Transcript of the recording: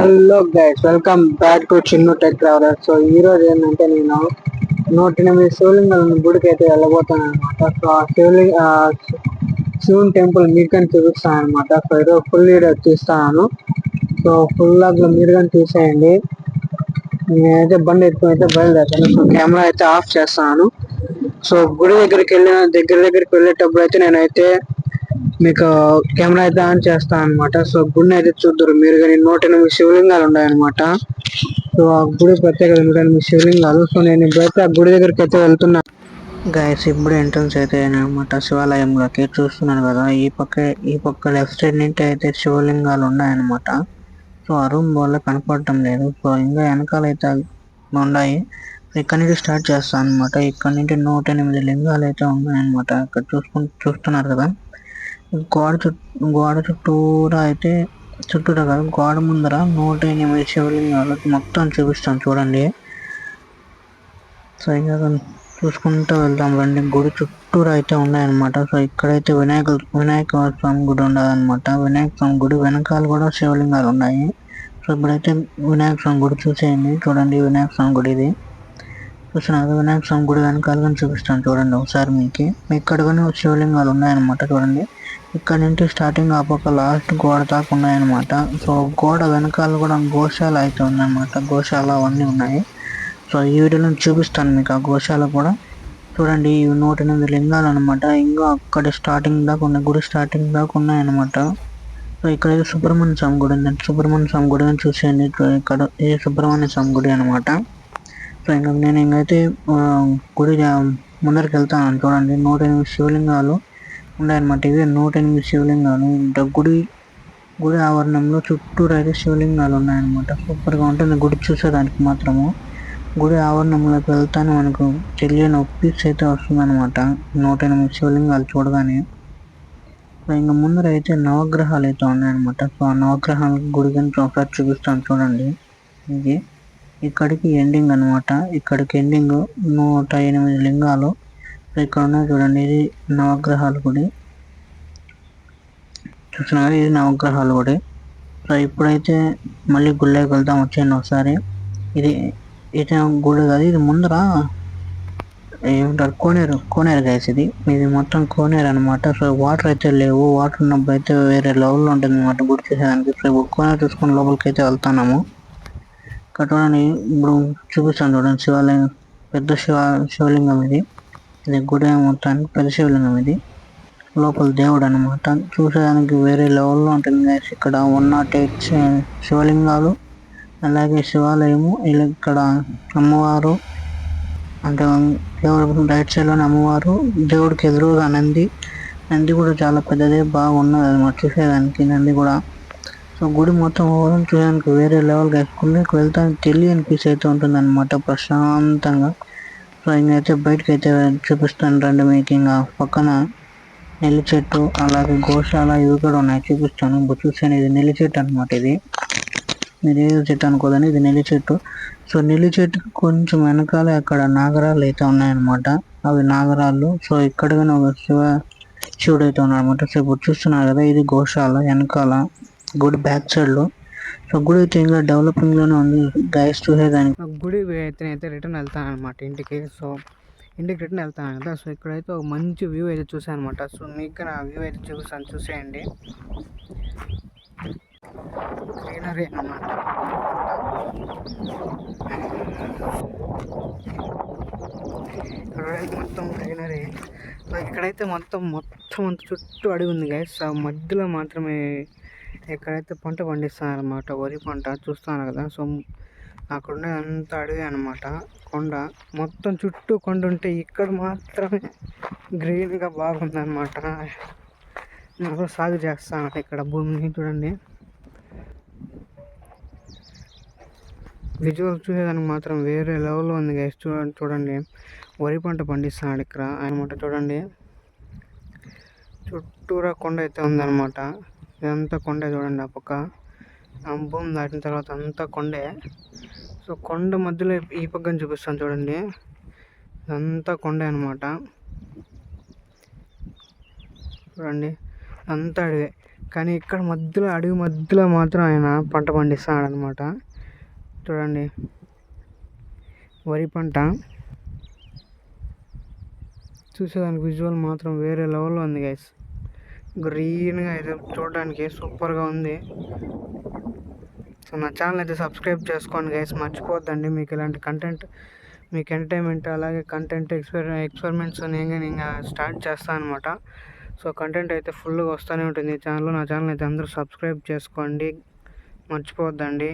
Hello guys, welcome back to Chinnu tech traveller. So ఈ రోజు ఏంటంటే నేను 108 శివలింగాల గుడికి అయితే వెళ్ళబోతాను అనమాట. సో ఆ శివుని టెంపుల్ మీకు కానీ చూపిస్తాను అనమాట. సో ఈరోజు ఫుల్ వీడియో తీస్తాను. సో ఫుల్ మీరు కానీ చూసేయండి. నేనైతే బండి ఎత్తుకుని అయితే బయలుదేరుతాను. సో కెమెరా అయితే ఆఫ్ చేస్తాను. సో గుడి దగ్గరికి వెళ్ళేటప్పుడు అయితే నేనైతే మీకు కెమెరా అయితే ఆన్ చేస్తాను అనమాట. సో గుడిని అయితే చూద్దరు మీరు కానీ. 108 శివలింగాలు ఉన్నాయన్నమాట. సో ఆ గుడి ప్రత్యేకత 108 శివలింగాలు. సో నేను ఇప్పుడైతే ఆ గుడి దగ్గరికి అయితే వెళ్తున్నాను గైస్. ఇప్పుడు ఎంట్రన్స్ అయితే అనమాట శివాలయంలోకి. చూస్తున్నాను కదా, ఈ పక్క లెఫ్ట్ సైడ్ నుంచి అయితే శివలింగాలు ఉన్నాయన్నమాట. సో ఆ రూమ్ వల్ల కనపడటం లేదు. సో ఇంకా వెనకాల అయితే ఉన్నాయి. ఇక్కడ నుంచి స్టార్ట్ చేస్తాను అనమాట. ఇక్కడ నుంచి 108 లింగాలు అయితే ఉన్నాయన్నమాట. ఇక్కడ చూస్తున్నారు కదా, గోడ చుట్టూరా అయితే కాదు, గోడ ముందర 108 శివలింగాలు మొత్తం చూపిస్తాను చూడండి. సో ఇంకా చూసుకుంటూ వెళ్తాం రండి. గుడి చుట్టూరా అయితే ఉన్నాయన్నమాట. సో ఇక్కడైతే వినాయక స్వామి గుడి ఉండదన్నమాట. వినాయక స్వామి గుడి వెనకాల కూడా శివలింగాలు ఉన్నాయి. సో ఇప్పుడైతే వినాయక స్వామి గుడి చూసేయండి. చూడండి, వినాయక స్వామి గుడి ఇది చూస్తున్నారు. వినాయక స్వామి గుడి వెనకాల చూపిస్తాను చూడండి ఒకసారి. ఇక్కడ కానీ శివలింగాలు ఉన్నాయన్నమాట. చూడండి, ఇక్కడ నుంచి స్టార్టింగ్ ఆ పక్క లాస్ట్ గోడ దాకా ఉన్నాయన్నమాట. సో గోడ వెనకాల కూడా గోశాల అయితే ఉందన్నమాట. గోశాల అవన్నీ ఉన్నాయి. సో ఈ వీడియోలో చూపిస్తాను మీకు ఆ గోశాల కూడా. చూడండి, ఇవి 108 లింగాలు అనమాట. ఇంకా అక్కడ స్టార్టింగ్ దాకా ఉన్నాయి, గుడి స్టార్టింగ్ దాకా ఉన్నాయన్నమాట. సో ఇక్కడైతే సుబ్రహ్మణ్య స్వామి గుడి ఉందండి. సుబ్రహ్మణ్య స్వామి గుడి అని చూసేయండి. ఇక్కడ ఇది సుబ్రహ్మణ్య స్వామి గుడి అనమాట. సో ఇంకా నేను ఇంకైతే గుడి ముందరికి వెళ్తాను. చూడండి, 108 శివలింగాలు ఉన్నాయన్నమాట. ఇవే 108 శివలింగాలు. గుడి ఆవరణంలో చుట్టూరు అయితే శివలింగాలు ఉన్నాయన్నమాట. సూపర్గా ఉంటుంది గుడి చూసేదానికి మాత్రము. గుడి ఆవరణంలోకి వెళ్తానే మనకు తెలియని పీస్ అయితే వస్తుందన్నమాట 108 శివలింగాలు చూడగానే. సో ఇంకా ముందర అయితే నవగ్రహాలు అయితే ఉన్నాయన్నమాట. సో ఆ నవగ్రహాల గుడి గురించి ఒకసారి చూపిస్తాను చూడండి. ఇది ఇక్కడికి ఎండింగ్ అనమాట. ఇక్కడికి ఎండింగ్ 108 లింగాలు. సో ఇక్కడ ఉన్నాయి చూడండి, ఇది నవగ్రహాల గుడి. చూస్తున్నారు, ఇది నవగ్రహాల గుడి. సో ఇప్పుడైతే మళ్ళీ గుళ్ళకి వెళ్తాం, వచ్చేయండి ఒకసారి. ఇది గుడి కాదు, ఇది ముందర ఏమంటారు, కోనేరు గైస్. ఇది మొత్తం కోనేరు అనమాట. సో వాటర్ అయితే లేవు. వాటర్ ఉన్నప్పుడు అయితే వేరే లెవెల్లో ఉంటుంది అనమాట గుడి చేసేదానికి. సో కోనేరు చూసుకుని లోపలికి అయితే వెళ్తున్నాము. ఇక్కడ చూడండి, ఇప్పుడు చూపిస్తాను చూడండి శివాలయం. పెద్ద శివలింగం ఇది గుడి మొత్తానికి పెద్ద శివలింగం. ఇది లోపల దేవుడు అనమాట. చూసేదానికి వేరే లెవెల్లో ఉంటుంది గైస్. ఇక్కడ 108 శివలింగాలు, అలాగే శివాలయము. ఇక్కడ అమ్మవారు అంటే దేవుడు రైట్ సైడ్ లోని అమ్మవారు, దేవుడికి ఎదురుగా నంది కూడా చాలా పెద్దదే, బాగున్నది అనమాట చూసేదానికి నంది కూడా. సో గుడి మొత్తం ఓవరాల్ చూడడానికి వేరే లెవెల్గా గుడికి వెళ్తానికి తెలియని పీస్ అయితే ఉంటుంది అనమాట, ప్రశాంతంగా. సో ఇంకైతే బయటకు అయితే చూపిస్తాను రండి మీకు. ఇంకా పక్కన నెల్లి చెట్టు, అలాగే గోశాల ఇవి కూడా ఉన్నాయి, చూపిస్తాను. ఇప్పుడు చూసాను, ఇది నెల్లి చెట్టు అనమాట. ఇది మీరు ఏదో చెట్టు అనుకోదని, ఇది నెల్లి చెట్టు. సో నెల్లి చెట్టుకి కొంచెం వెనకాల అక్కడ నాగరాలు అయితే ఉన్నాయన్నమాట. అవి నాగరాళ్ళు. సో ఇక్కడ కానీ ఒక శివుడు అయితే ఉన్నారనమాట. సో ఇప్పుడు చూస్తున్నారు కదా, ఇది గోశాల వెనకాల గుడి బ్యాక్ సైడ్ లో. సో గుడి అయితే ఇంకా డెవలపింగ్ లోనే ఉంది గైస్ చూసేదానికి. గుడి అయితే రిటర్న్ వెళ్తాను అనమాట ఇంటికి. సో ఇంటికి రిటర్న్ వెళ్తాను కదా. సో ఇక్కడైతే ఒక మంచి వ్యూ అయితే చూసాను అనమాట. సో మీకు నా వ్యూ అయితే చూపిస్తాను, చూసేయండి. గ్రీనరీ అన్నమాట. మొత్తం గ్రీనరీ. సో ఇక్కడైతే మొత్తం అంత చుట్టూ అడవి ఉంది గైస్. ఆ మధ్యలో మాత్రమే ఎక్కడైతే పంట పండిస్తున్నారు అనమాట, వరి పంట చూస్తాను కదా. సో అక్కడ అంత అడవి అనమాట, కొండ మొత్తం చుట్టూ కొండ ఉంటే ఇక్కడ మాత్రమే గ్రీన్గా బాగుందన్నమాట. నాకు సాగు చేస్తాను ఇక్కడ భూమిని. చూడండి, విజువల్ చూసేదానికి మాత్రం వేరే లెవెల్లో ఉంది గైస్. చూడండి వరి పంట పండిస్తున్నాడు ఇక్కడ అనమాట. చూడండి, చుట్టూరా కొండ అయితే ఉందన్నమాట. ఇదంతా కొండే చూడండి. ఆ పక్క భూమి దాటిన తర్వాత అంతా కొండే. సో కొండ మధ్యలో ఈ పక్కన చూపిస్తాను చూడండి, ఇదంతా కొండే అనమాట. చూడండి, అంతా అడివే. కానీ ఇక్కడ మధ్యలో అడవి మధ్యలో మాత్రం ఆయన పంట పండిస్తున్నాడు అనమాట. చూడండి, వరి పంట. చూసేదానికి విజువల్ మాత్రం వేరే లెవెల్లో ఉంది గైస్. గ్రీన్గా అయితే చూడడానికి సూపర్గా ఉంది. సో నా ఛానల్ అయితే సబ్స్క్రైబ్ చేసుకోండి గైస్, మర్చిపోద్దండి. మీకు ఇలాంటి కంటెంట్, మీకు ఎంటర్టైన్మెంట్ అలాగే కంటెంట్ ఎక్స్పెరిమెంట్స్ నేను ఇంకా స్టార్ట్ చేస్తాను అనమాట. సో కంటెంట్ అయితే ఫుల్గా వస్తూనే ఉంటుంది ఈ ఛానల్లో. నా ఛానల్ అయితే అందరూ సబ్స్క్రైబ్ చేసుకోండి, మర్చిపోవద్దండి.